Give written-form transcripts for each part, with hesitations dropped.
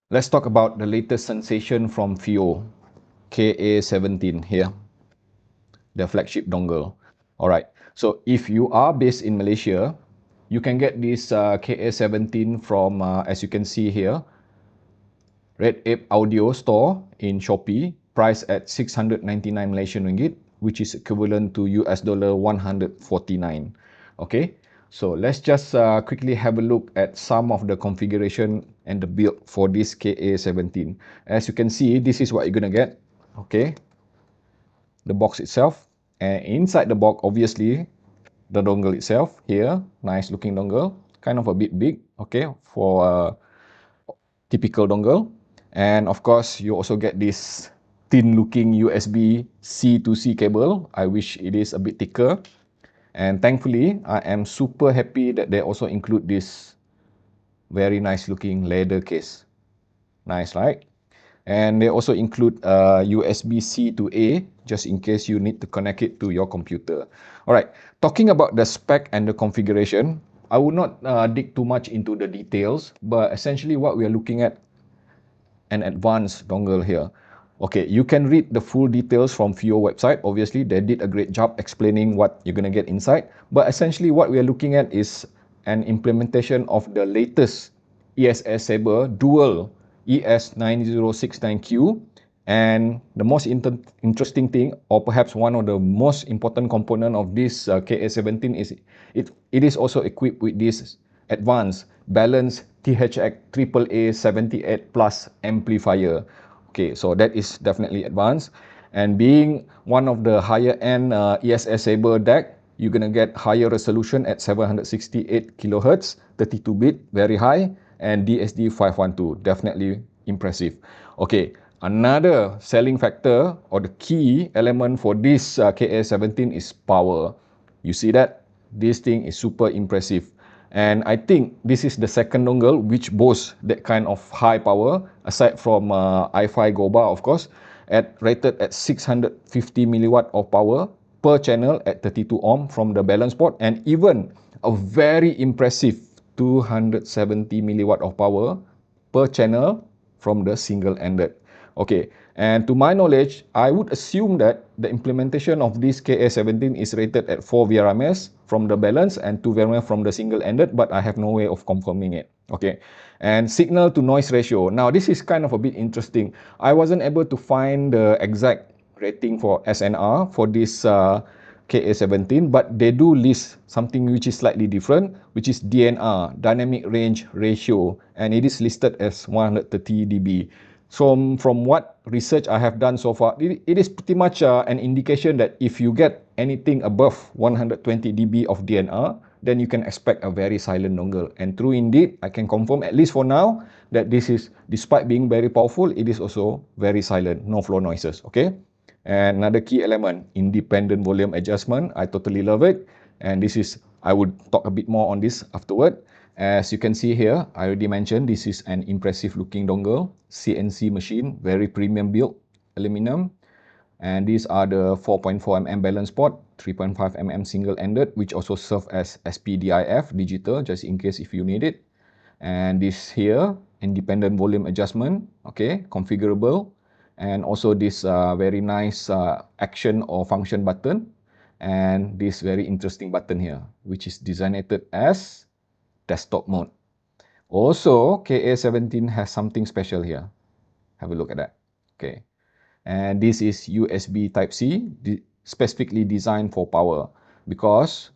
Let's talk about the latest sensation from FiiO KA17 here, the flagship dongle. Alright, so if you are based in Malaysia, you can get this KA17 from, as you can see here, Red Ape Audio Store in Shopee, priced at 699 Malaysian ringgit, which is equivalent to US dollar 149. Okay, so let's just quickly have a look at some of the configuration and the build for this KA17. As you can see, this is what you're gonna get. Okay, the box itself, and inside the box, obviously, the dongle itself here, nice looking dongle, kind of a bit big, okay, for a typical dongle. And of course, you also get this thin looking USB C to C cable. I wish it is a bit thicker. And thankfully, I am super happy that they also include this very nice looking leather case. Nice, right? And they also include USB-C to A, just in case you need to connect it to your computer. All right, talking about the spec and the configuration, I will not dig too much into the details, but essentially what we are looking at an advanced dongle here. Okay, you can read the full details from FiiO website. Obviously, they did a great job explaining what you're going to get inside. But essentially, what we are looking at is an implementation of the latest ESS Sabre dual ES9069Q. And the most interesting thing, or perhaps one of the most important component of this KA17 is it is also equipped with this advanced balanced THX AAA 78 plus amplifier. Okay, so that is definitely advanced. And being one of the higher end ESS Sabre DAC, you're gonna get higher resolution at 768 kilohertz, 32-bit, very high, and DSD 512, definitely impressive. Okay, another selling factor or the key element for this KA17 is power. You see that? This thing is super impressive. And I think this is the second dongle which boasts that kind of high power, aside from i5 Goba, of course, rated at 650 milliwatt of power per channel at 32 ohm from the balance port, and even a very impressive 270 milliwatt of power per channel from the single-ended. Okay, and to my knowledge, I would assume that the implementation of this KA17 is rated at 4 VRMS from the balance and 2 VRMS from the single-ended, but I have no way of confirming it. Okay, and signal to noise ratio. Now, this is kind of a bit interesting. I wasn't able to find the exact rating for SNR for this KA17, but they do list something which is slightly different, which is DNR, Dynamic Range Ratio, and it is listed as 130 dB. So from what research I have done so far, it is pretty much an indication that if you get anything above 120 dB of DNR, then you can expect a very silent dongle. And true indeed, I can confirm, at least for now, that this is, despite being very powerful, it is also very silent, no floor noises, okay? And another key element, independent volume adjustment. I totally love it. And this is, I would talk a bit more on this afterward. As you can see here, I already mentioned this is an impressive looking dongle, CNC machine, very premium built, aluminum. And these are the 4.4mm balance port, 3.5mm single-ended, which also serve as SPDIF digital, just in case if you need it. And this here, independent volume adjustment, okay, configurable. And also this very nice action or function button. And this very interesting button here, which is designated as desktop mode. Also, KA17 has something special here. Have a look at that. Okay. And this is USB Type-C, specifically designed for power, because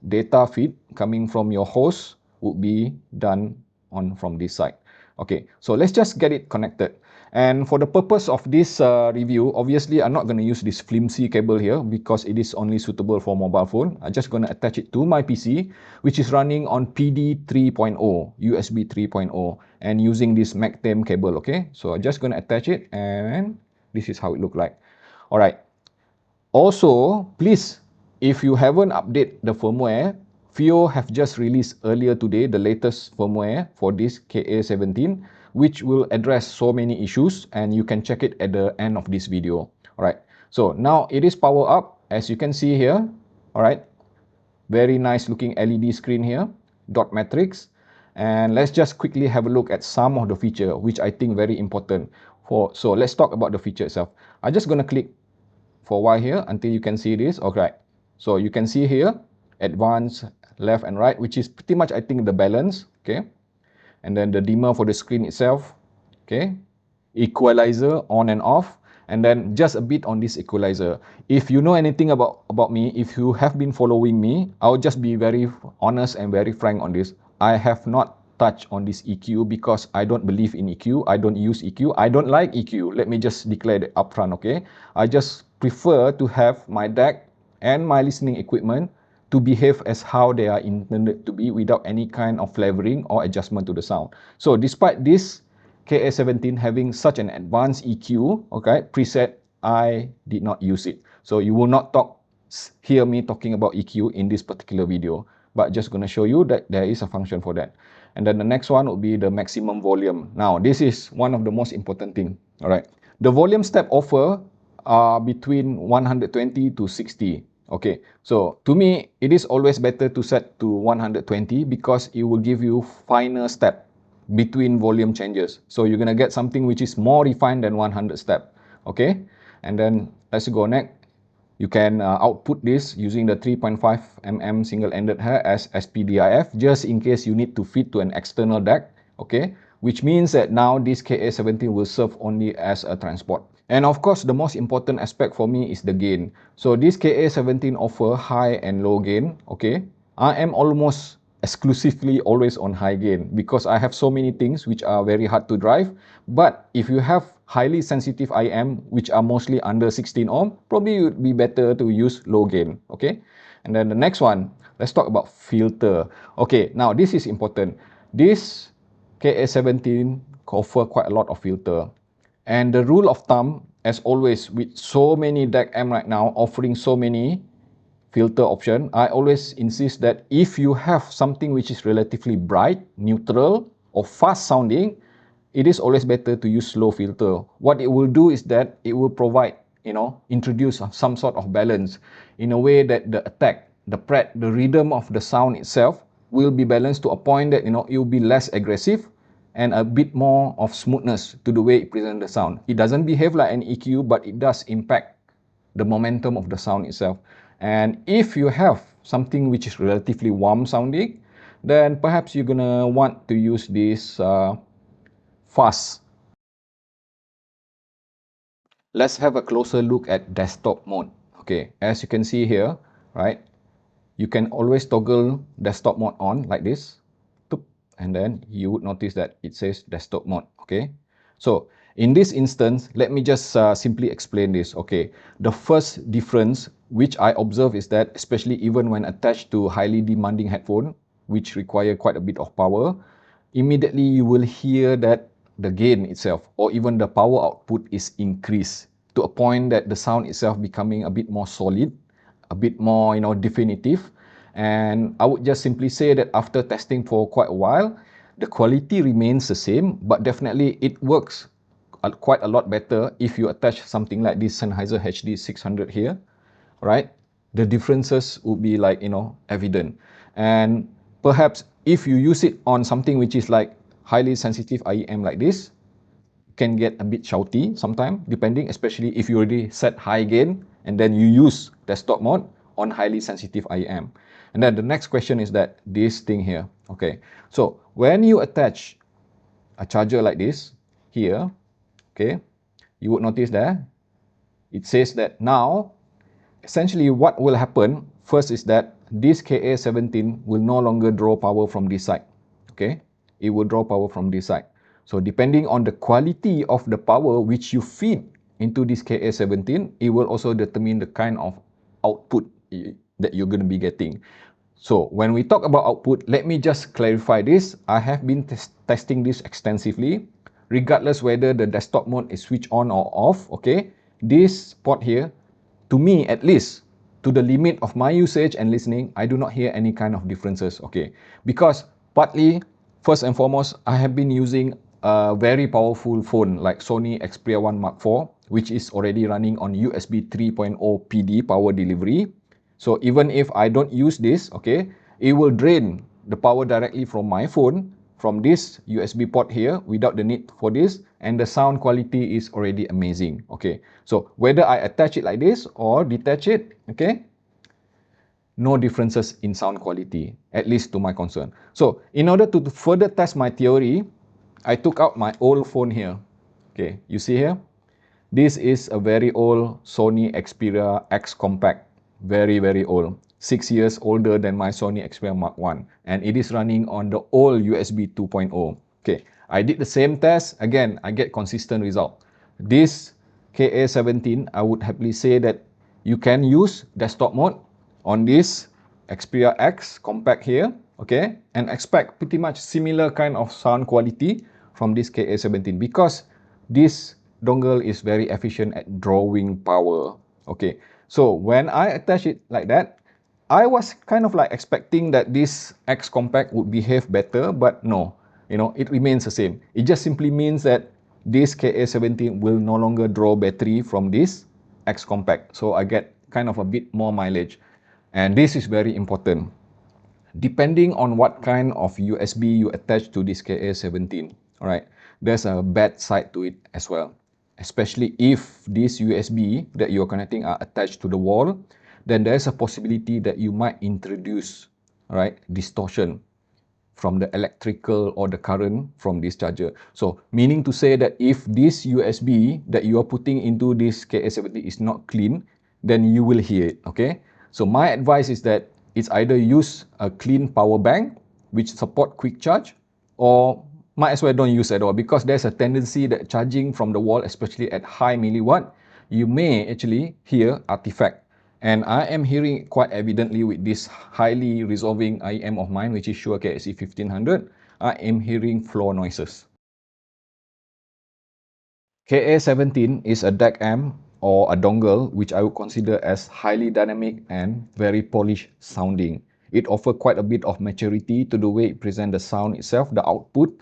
data feed coming from your host would be done from this side. Okay, so let's just get it connected. And for the purpose of this review, obviously I'm not going to use this flimsy cable here because it is only suitable for mobile phone. I'm just going to attach it to my PC, which is running on PD 3.0, USB 3.0, and using this MagTem cable, okay? So I'm just going to attach it, and this is how it looks like. All right. Also, please, if you haven't updated the firmware, FiiO have just released earlier today the latest firmware for this KA17, which will address so many issues, and you can check it at the end of this video. Alright, so now it is power up, as you can see here. Alright, very nice looking LED screen here, dot matrix. And let's just quickly have a look at some of the feature which I think very important. So let's talk about the feature itself. I'm just gonna click for a while here until you can see this. Okay, so you can see here advanced, left and right, which is pretty much I think the balance. Okay, and then the dimmer for the screen itself. Okay, equalizer on and off, and then just a bit on this equalizer. If you know anything about me, if you have been following me, I'll just be very honest and very frank on this. I have not touched on this EQ because I don't believe in EQ. I don't use EQ. I don't like EQ. Let me just declare that upfront. Okay, I just prefer to have my DAC and my listening equipment to behave as how they are intended to be without any kind of flavoring or adjustment to the sound. So despite this KA17 having such an advanced EQ, okay, preset, I did not use it. So you will not hear me talking about EQ in this particular video, but just going to show you that there is a function for that. And then the next one would be the maximum volume. Now, this is one of the most important thing, all right. The volume step offer are between 120 to 60. Okay, so to me, it is always better to set to 120 because it will give you finer step between volume changes. So you're gonna get something which is more refined than 100 step. Okay, and then let's go next. You can output this using the 3.5 mm single-ended hair as SPDIF just in case you need to feed to an external DAC. Okay, which means that now this KA17 will serve only as a transport. And of course, the most important aspect for me is the gain. So this KA17 offer high and low gain. Okay, I am almost exclusively always on high gain because I have so many things which are very hard to drive. But if you have highly sensitive IM which are mostly under 16 ohm, probably it would be better to use low gain. Okay, and then the next one, let's talk about filter. Okay, now this is important. This KA17 offer quite a lot of filter. And the rule of thumb, as always, with so many DAC amp right now offering so many filter option, I always insist that if you have something which is relatively bright, neutral, or fast sounding, it is always better to use slow filter. What it will do is that it will provide, introduce some sort of balance in a way that the attack, the pret, the rhythm of the sound itself will be balanced to a point that, it will be less aggressive and a bit more of smoothness to the way it presents the sound. It doesn't behave like an EQ, but it does impact the momentum of the sound itself. And if you have something which is relatively warm sounding, then perhaps you're gonna want to use this fast. Let's have a closer look at desktop mode. Okay, as you can see here, right, you can always toggle desktop mode on like this, and then you would notice that it says desktop mode. Okay, so in this instance, let me just simply explain this. Okay, the first difference which I observe is that, especially even when attached to highly demanding headphone which require quite a bit of power, immediately you will hear that the gain itself or even the power output is increased to a point that the sound itself becoming a bit more solid, a bit more definitive. And I would just simply say that after testing for quite a while, the quality remains the same, but definitely it works quite a lot better if you attach something like this Sennheiser HD 600 here, right? The differences would be like, evident. And perhaps if you use it on something which is like highly sensitive IEM like this, can get a bit shouty sometimes, depending, especially if you already set high gain and then you use desktop mode on highly sensitive IEM. And then the next question is that this thing here. Okay, so when you attach a charger like this here, okay, you would notice that it says that now essentially what will happen first is that this KA17 will no longer draw power from this side. Okay, it will draw power from this side. So depending on the quality of the power which you feed into this KA17, it will also determine the kind of output that you're going to be getting. So when we talk about output, let me just clarify this. I have been testing this extensively, regardless whether the desktop mode is switched on or off. Okay, this port here, to me at least, to the limit of my usage and listening, I do not hear any kind of differences. Okay, because partly, first and foremost, I have been using a very powerful phone like Sony Xperia 1 Mark IV, which is already running on USB 3.0 PD power delivery. So even if I don't use this, okay, it will drain the power directly from my phone from this USB port here without the need for this, and the sound quality is already amazing. Okay, so whether I attach it like this or detach it, okay, no differences in sound quality, at least to my concern. So in order to further test my theory, I took out my old phone here. Okay, you see here? This is a very old Sony Xperia X Compact. Very, very old. 6 years older than my Sony Xperia Mark I. And it is running on the old USB 2.0. Okay, I did the same test. Again, I get consistent result. This KA17, I would happily say that you can use desktop mode on this Xperia X Compact here, okay, and expect pretty much similar kind of sound quality from this KA17 because this dongle is very efficient at drawing power. Okay, so when I attach it like that, I was kind of like expecting that this X Compact would behave better, but no, you know, it remains the same. It just simply means that this KA17 will no longer draw battery from this X Compact. So I get kind of a bit more mileage. And this is very important. Depending on what kind of USB you attach to this KA17, all right, there's a bad side to it as well. Especially if this USB that you're connecting are attached to the wall, then there's a possibility that you might introduce, all right, distortion from the electrical or the current from this charger. So meaning to say that if this USB that you are putting into this KA70 is not clean, then you will hear it, okay? So my advice is that it's either use a clean power bank which support quick charge, or might as well don't use at all, because there's a tendency that charging from the wall, especially at high milliwatt, you may actually hear artifact. And I am hearing it quite evidently with this highly resolving IEM of mine, which is Shure KSE1500. I am hearing floor noises. KA17 is a DAC amp or a dongle, which I would consider as highly dynamic and very polished sounding. It offers quite a bit of maturity to the way it presents the sound itself, the output,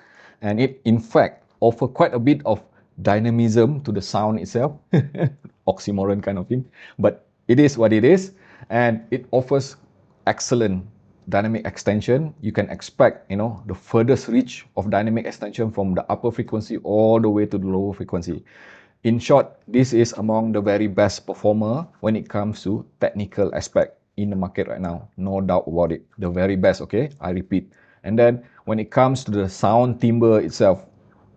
and it in fact offers quite a bit of dynamism to the sound itself. Oxymoron kind of thing, but it is what it is, and it offers excellent dynamic extension. You can expect, you know, the furthest reach of dynamic extension from the upper frequency all the way to the lower frequency. In short, this is among the very best performer when it comes to technical aspect in the market right now. No doubt about it. The very best, okay? I repeat. And then when it comes to the sound timbre itself,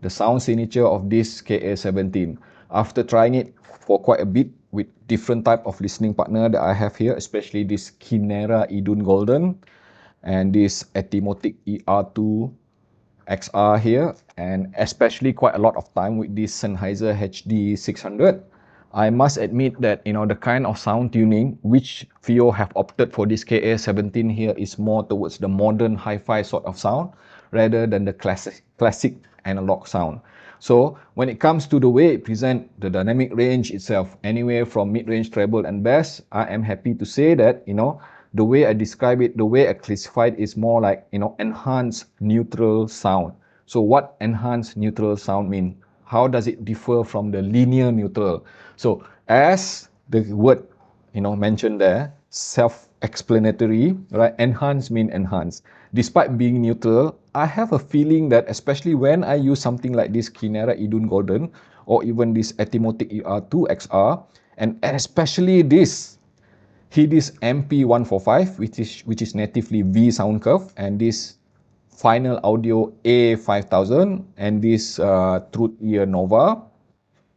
the sound signature of this KA17, after trying it for quite a bit with different type of listening partner that I have here, especially this Kinera Idun Golden and this Etimotic ER2 XR here, and especially quite a lot of time with this Sennheiser HD 600, I must admit that, you know, the kind of sound tuning which FiiO have opted for this KA17 here is more towards the modern hi-fi sort of sound rather than the classic analog sound. So when it comes to the way it presents the dynamic range itself, anywhere from mid-range, treble and bass, I am happy to say that, you know, the way I describe it, the way I classify it is more like, you know, enhanced neutral sound. So what enhanced neutral sound mean? How does it differ from the linear neutral? So as the word, you know, mentioned there, self-explanatory, right? Enhance mean enhance. Despite being neutral, I have a feeling that especially when I use something like this Kinera Idun Golden or even this Etimotic ER2 XR, and especially this Hidis MP145, which is natively V sound curve, and this Final Audio A5000 and this Truth Ear Nova,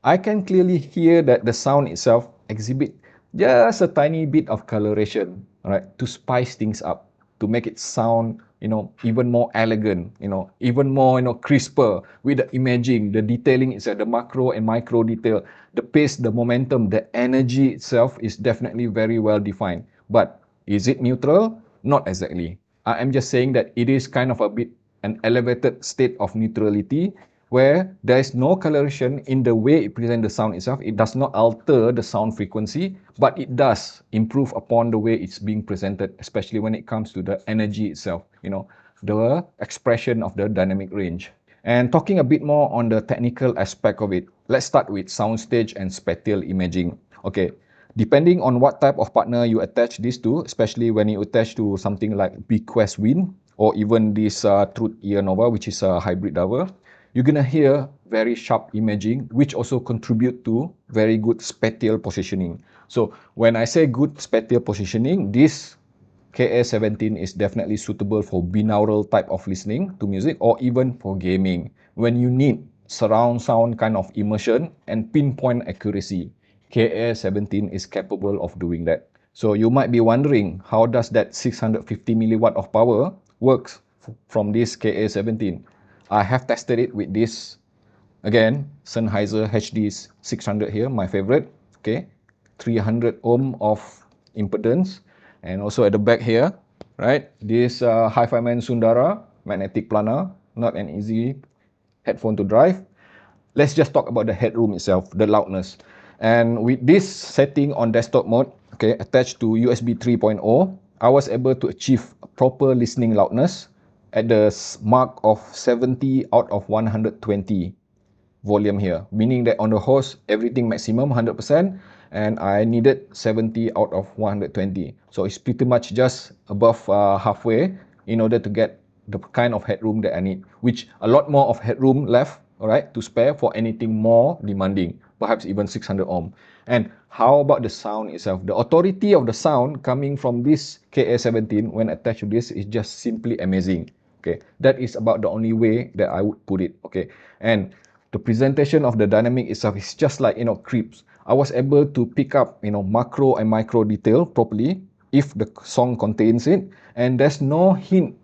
I can clearly hear that the sound itself exhibit just a tiny bit of coloration, right, to spice things up, to make it sound, you know, even more elegant, you know, even more, you know, crisper with the imaging, the detailing itself, the macro and micro detail, the pace, the momentum, the energy itself is definitely very well defined. But is it neutral? Not exactly. I am just saying that it is kind of a bit an elevated state of neutrality where there is no coloration in the way it presents the sound itself. It does not alter the sound frequency, but it does improve upon the way it's being presented, especially when it comes to the energy itself, you know, the expression of the dynamic range. And talking a bit more on the technical aspect of it, let's start with soundstage and spatial imaging. Okay, depending on what type of partner you attach this to, especially when you attach to something like Bequest Win or even this Truth Ear Nova, which is a hybrid driver, you're gonna hear very sharp imaging, which also contribute to very good spatial positioning. So when I say good spatial positioning, this KA17 is definitely suitable for binaural type of listening to music, or even for gaming. When you need surround sound kind of immersion and pinpoint accuracy, KA17 is capable of doing that. So you might be wondering, how does that 650 milliwatt of power works from this KA17? I have tested it with this, again, Sennheiser HD 600 here, my favorite. Okay, 300 ohm of impedance, and also at the back here, right, this Hi-Fi Man Sundara magnetic planar, not an easy headphone to drive. Let's just talk about the headroom itself, the loudness. And with this setting on desktop mode, okay, attached to USB 3.0, I was able to achieve proper listening loudness at the mark of 70 out of 120 volume here, meaning that on the host, everything maximum 100%, and I needed 70 out of 120. So it's pretty much just above halfway in order to get the kind of headroom that I need, which a lot more of headroom left, all right, to spare for anything more demanding, perhaps even 600 ohm. And how about the sound itself? The authority of the sound coming from this KA17 when attached to this is just simply amazing. Okay, that is about the only way that I would put it. Okay, and the presentation of the dynamic itself is just like, creeps. I was able to pick up, macro and micro detail properly if the song contains it, and there's no hint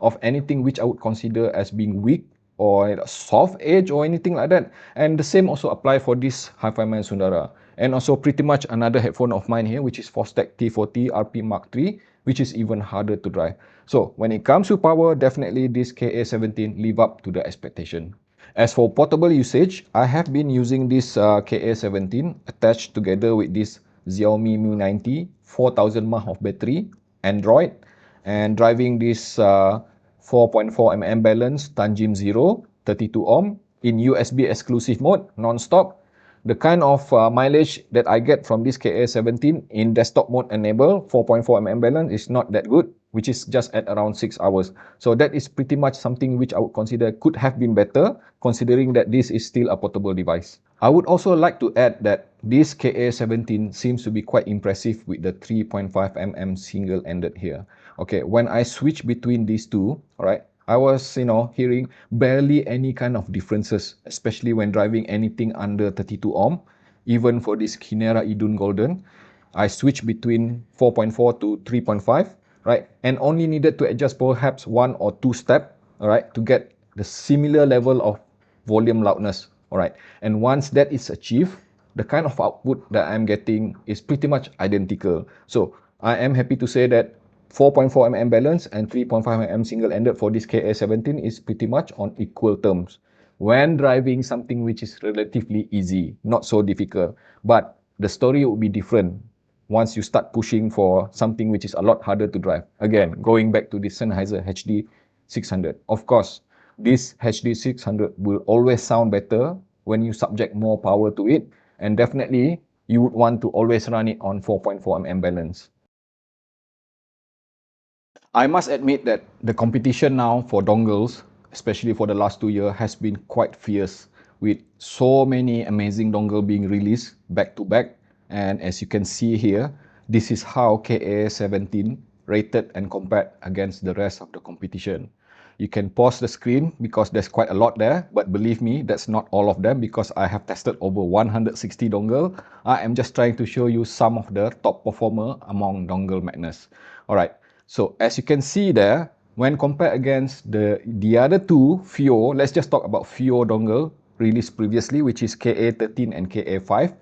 of anything which I would consider as being weak or a soft edge or anything like that. And the same also apply for this Hi-Fi Man Sundara. And also pretty much another headphone of mine here, which is Fostex T40 RP Mark III, which is even harder to drive. So when it comes to power, definitely this KA17 live up to the expectation. As for portable usage, I have been using this KA17 attached together with this Xiaomi Mi 90, 4000 mAh of battery, Android, and driving this 4.4mm balance Tanjim 0, 32 ohm in USB exclusive mode, non-stop. The kind of mileage that I get from this KA17 in desktop mode enable 4.4mm balance is not that good, which is just at around 6 hours. So that is pretty much something which I would consider could have been better, considering that this is still a portable device. I would also like to add that this KA17 seems to be quite impressive with the 3.5mm single-ended here. Okay, when I switch between these two, all right, I was, hearing barely any kind of differences, especially when driving anything under 32 ohm. Even for this Kinera Idun Golden, I switched between 4.4 to 3.5, right? And only needed to adjust perhaps 1 or 2 steps, all right, to get the similar level of volume loudness, all right? And once that is achieved, the kind of output that I'm getting is pretty much identical. So I am happy to say that 4.4mm balance and 3.5mm single-ended for this KA17 is pretty much on equal terms when driving something which is relatively easy, not so difficult. But the story would be different once you start pushing for something which is a lot harder to drive. Again, going back to the Sennheiser HD 600. Of course, this HD 600 will always sound better when you subject more power to it, and definitely you would want to always run it on 4.4mm balance. I must admit that the competition now for dongles, especially for the last 2 years, has been quite fierce, with so many amazing dongle being released back to back. And as you can see here, this is how KA17 rated and compared against the rest of the competition. You can pause the screen because there's quite a lot there, but believe me, that's not all of them because I have tested over 160 dongle. I am just trying to show you some of the top performer among dongle madness. All right. So as you can see there, when compared against the other two FiiO, let's just talk about FiiO dongle released previously, which is KA13 and KA5.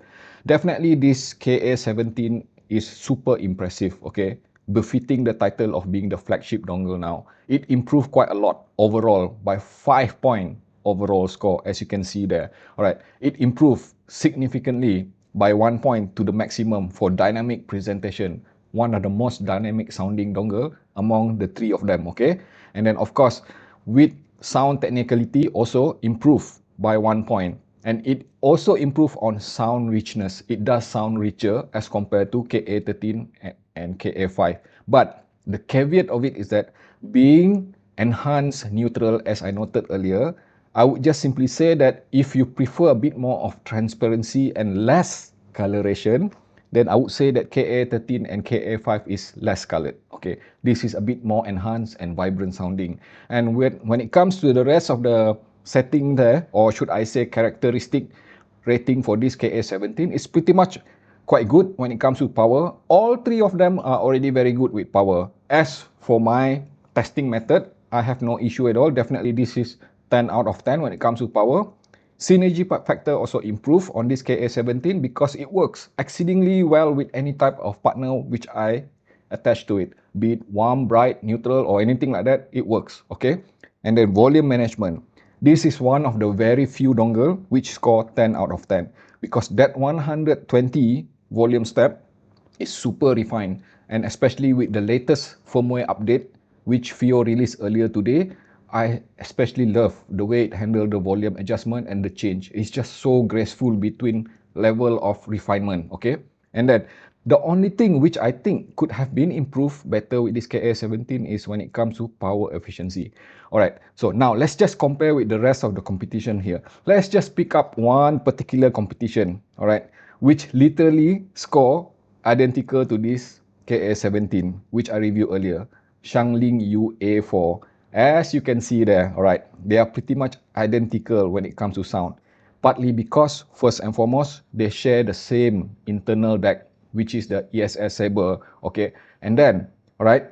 Definitely this KA17 is super impressive, okay? Befitting the title of being the flagship dongle now. It improved quite a lot overall by 5-point overall score, as you can see there. All right, it improved significantly by 1 point to the maximum for dynamic presentation, one of the most dynamic sounding dongle among the 3 of them, okay? And then of course, with sound technicality also improved by 1 point. And it also improved on sound richness. It does sound richer as compared to KA13 and KA5. But the caveat of it is that being enhance, neutral, as I noted earlier. I would just simply say that if you prefer a bit more of transparency and less coloration, then I would say that KA13 and KA5 is less colored. Okay, this is a bit more enhanced and vibrant sounding. And when it comes to the rest of the setting there, or should I say characteristic rating for this KA17, is pretty much quite good when it comes to power. All three of them are already very good with power. As for my testing method, I have no issue at all. Definitely this is 10 out of 10 when it comes to power. Synergy factor also improved on this KA17 because it works exceedingly well with any type of partner which I attach to it. Be it warm, bright, neutral, or anything like that, it works, okay? And then volume management. This is one of the very few dongle which score 10 out of 10 because that 120 volume step is super refined, and especially with the latest firmware update which FiiO released earlier today, I especially love the way it handled the volume adjustment and the change. It's just so graceful between level of refinement, okay? And then the only thing which I think could have been improved better with this KA17 is when it comes to power efficiency. Alright, so now let's just compare with the rest of the competition here. Let's just pick up one particular competition, alright, which literally score identical to this KA17, which I reviewed earlier, Shangling UA4. As you can see there, alright, they are pretty much identical when it comes to sound. Partly because, first and foremost, they share the same internal DAC, which is the ESS Saber, okay? And then, alright,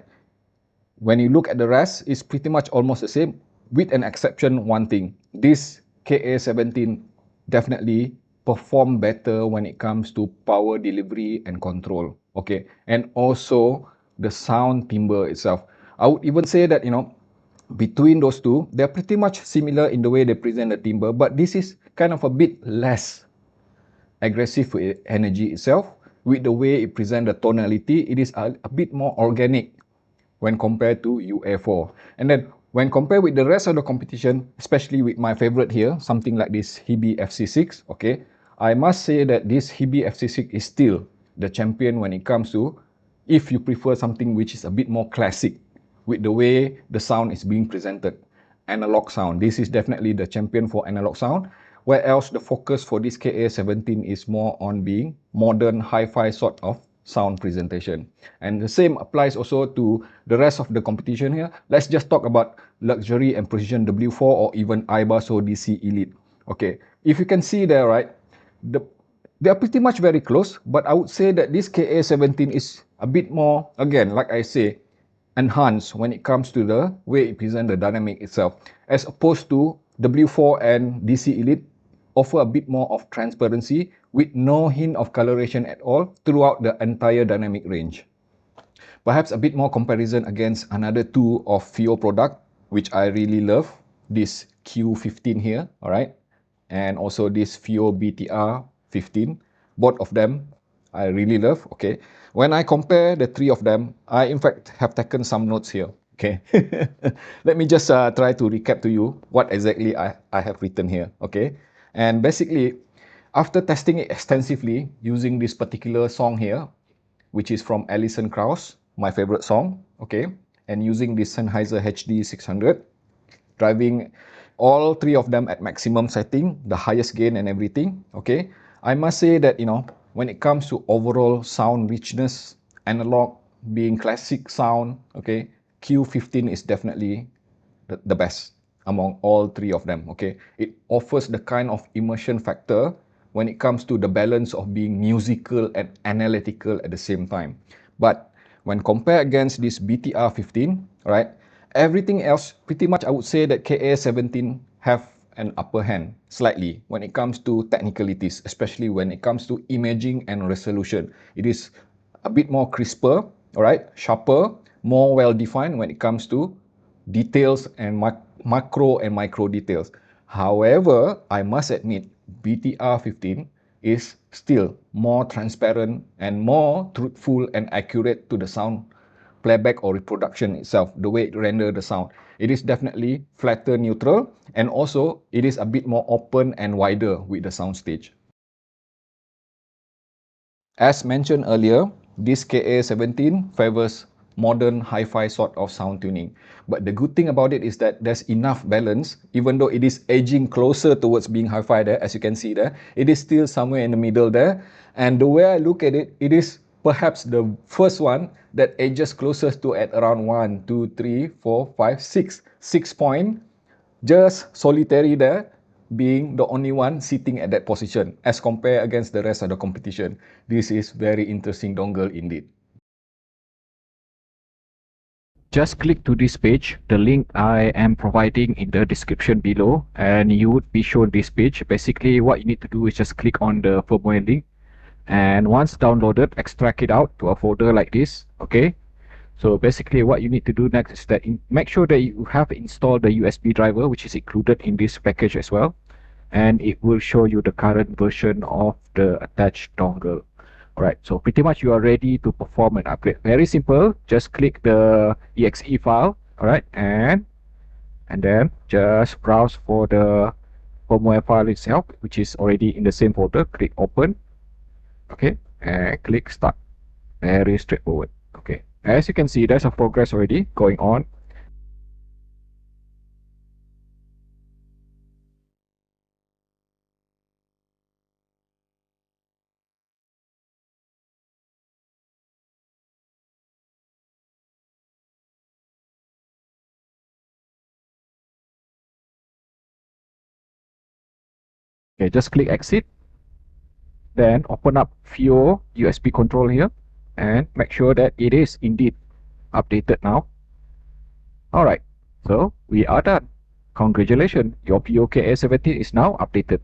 when you look at the rest, it's pretty much almost the same, with an exception one thing. This KA17 definitely perform better when it comes to power delivery and control, okay? And also the sound timbre itself. I would even say that, between those two, they're pretty much similar in the way they present the timbre, but this is kind of a bit less aggressive with energy itself. With the way it presents the tonality, it is a bit more organic when compared to UA4. And then when compared with the rest of the competition, especially with my favorite here, something like this Heebie FC6, okay, I must say that this Heebie FC6 is still the champion when it comes to, if you prefer something which is a bit more classic with the way the sound is being presented. Analog sound, this is definitely the champion for analog sound. Where else the focus for this KA17 is more on being modern hi-fi sort of sound presentation. And the same applies also to the rest of the competition here. Let's just talk about Luxury&Precision W4 or even iBasso DC Elite. Okay, if you can see there, right, they are pretty much very close, but I would say that this KA17 is a bit more, again, like I say, enhanced when it comes to the way it presents the dynamic itself, as opposed to W4 and DC Elite offer a bit more of transparency with no hint of coloration at all throughout the entire dynamic range. Perhaps a bit more comparison against another two of FiiO product, which I really love, this Q15 here, alright, and also this FiiO BTR15. Both of them I really love, okay. When I compare the three of them, I in fact have taken some notes here, okay. Let me just try to recap to you what exactly I have written here, okay. And basically, after testing it extensively using this particular song here, which is from Alison Krauss, my favorite song, okay, and using this Sennheiser HD 600, driving all three of them at maximum setting, the highest gain and everything, okay, I must say that, when it comes to overall sound richness, analog being classic sound, okay, Q15 is definitely the best among all three of them, okay. It offers the kind of immersion factor when it comes to the balance of being musical and analytical at the same time. But when compared against this BTR15, right, everything else, pretty much I would say that KA17 have an upper hand slightly when it comes to technicalities, especially when it comes to imaging and resolution. It is a bit more crisper, all right, sharper, more well-defined when it comes to details and macro and micro details. However, I must admit, BTR15 is still more transparent and more truthful and accurate to the sound playback or reproduction itself, the way it renders the sound. It is definitely flatter, neutral, and also it is a bit more open and wider with the soundstage. As mentioned earlier, this KA17 favors modern hi-fi sort of sound tuning. But the good thing about it is that there's enough balance. Even though it is edging closer towards being hi-fi there, as you can see there, it is still somewhere in the middle there. And the way I look at it, it is perhaps the first one that edges closest to at around 1, 2, 3, 4, 5, 6. 6 point, just solitary there, being the only one sitting at that position as compared against the rest of the competition. This is very interesting dongle indeed. Just click to this page, the link I am providing in the description below, and you would be shown this page. Basically what you need to do is just click on the firmware link, and once downloaded, extract it out to a folder like this. Okay, so basically what you need to do next is that make sure that you have installed the USB driver, which is included in this package as well, and it will show you the current version of the attached dongle. Alright, so pretty much you are ready to perform an upgrade. Very simple, just click the exe file, alright, and then just browse for the firmware file itself, which is already in the same folder. Click open, okay, and click start. Very straightforward. Okay, as you can see, there's a progress already going on. Okay, just click exit, then open up FiiO USB control here, and make sure that it is indeed updated now. Alright, so we are done. Congratulations, your FiiO KA17 is now updated.